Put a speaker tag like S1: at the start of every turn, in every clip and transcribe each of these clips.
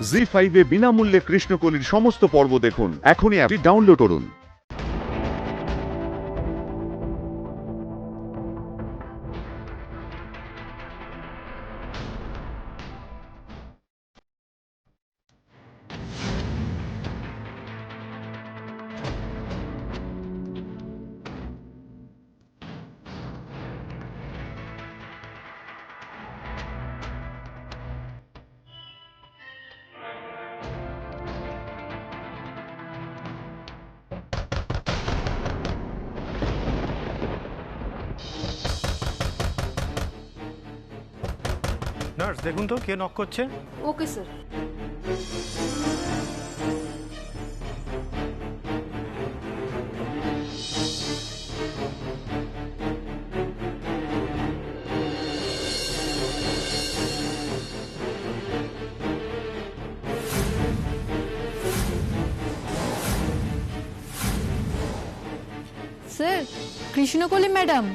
S1: জি5 এ বিনামূল্যে কৃষ্ণকলির সমস্ত পর্ব দেখুন। এখনই অ্যাপটি ডাউনলোড করুন।
S2: নার্স দেখুন তো কে নক করছে।
S3: Okay sir. Sir, Krishnakoli madam.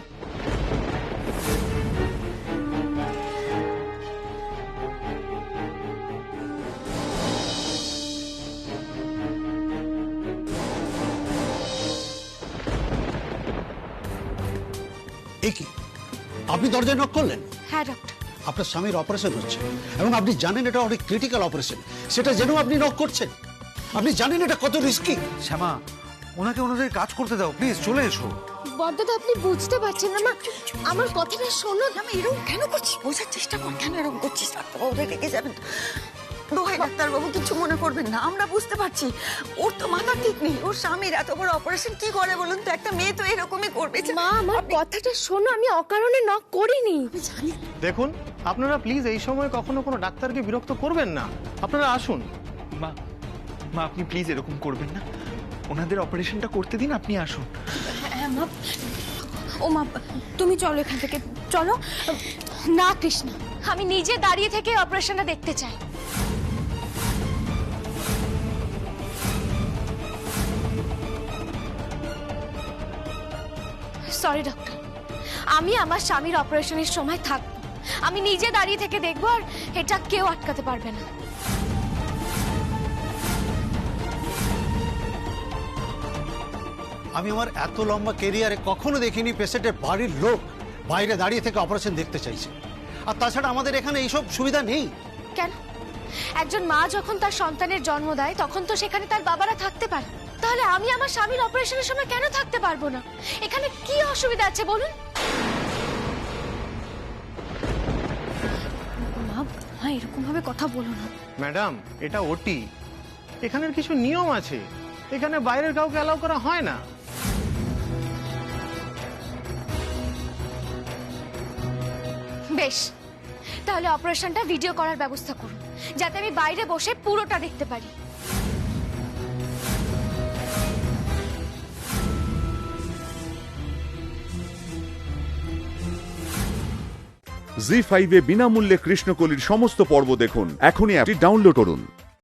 S4: কি আপনি দরজায় নক করলেন?
S3: হ্যাঁ ডক্টর।
S4: আপনার স্বামীর অপারেশন হচ্ছে এবং আপনি জানেন এটা অনেক ক্রিটিক্যাল অপারেশন, সেটা জেনেও আপনি নক করছেন। আপনি জানেন এটা কত রিস্কি।
S2: শ্যামা, ওনাকে ওনাদের কাজ করতে দাও প্লিজ, চলে এসো।
S5: বড়দাদা আপনি বুঝতে পারছেন না মা, আমার কথাটা শোনো। আমি এরকম কেন করছিস, বোঝার চেষ্টা কর কেন এরকম করছিস। ডাক্তারবাবু রেগে যাবেন। দোহাই ডাক্তারবাবু, কিছু মনে করবেন না, আমরা বুঝতে পারছি ওর তো মাথা ঠিক নেই। ওর স্বামীর এত বড় অপারেশন কি করে বলুন তো? একটা মেয়ে তো এরকমই করবে। মা আমার কথাটা শোনো, আমি অকারণে নক করিনি। আমি জানি।
S2: দেখুন আপনারা প্লিজ এই সময় কখনো কোনো ডাক্তারকে বিরক্ত করবেন না, আপনারা আসুন।
S6: মা মা আপনি প্লিজ এরকম করবেন না, ওনাদের অপারেশনটা করতে দিন, আপনি আসুন।
S5: হ্যাঁ মা। ও মা, তুমি চলো এখান থেকে, চলো। না কৃষ্ণা, আমি নিজে দাঁড়িয়ে থেকে অপারেশনটা দেখতে চাই। সরি ডক্টর, আমি আমার স্বামীর অপারেশনের সময় থাকবো। আমি নিজে দাঁড়িয়ে থেকে দেখবো, আর এটা কেউ আটকাতে পারবে না।
S4: আমি আমার এত লম্বা কেরিয়ারে কখনো দেখিনি পেশেন্টের বাড়ির লোক বাইরে দাঁড়িয়ে থেকে অপারেশন দেখতে চাইছে। আর তাছাড়া আমাদের এখানে এইসব সুবিধা নেই।
S5: কেন? একজন মা যখন তার সন্তানের জন্ম দেয় তখন তো সেখানে তার বাবারা থাকতে পারে। তাহলে আমি আমার স্বামীর অপারেশনের সময় কেন থাকতে পারবো না? এখানে কি অসুবিধা আছে বলুন? মা এরকম ভাবে কথা বলো না।
S2: ম্যাডাম, এটা ওটি, এখানের কিছু নিয়ম আছে, এখানে বাইরের কাউকে অ্যালাউ করা হয় না।
S5: বেশ, তাহলে অপারেশনটা ভিডিও করার ব্যবস্থা করুন, যাতে আমি বাইরে বসে পুরোটা দেখতে পারি।
S1: জি5 এ বিনামূল্যে কৃষ্ণকলির সমস্ত পর্ব দেখুন। এখনই অ্যাপটি ডাউনলোড করুন।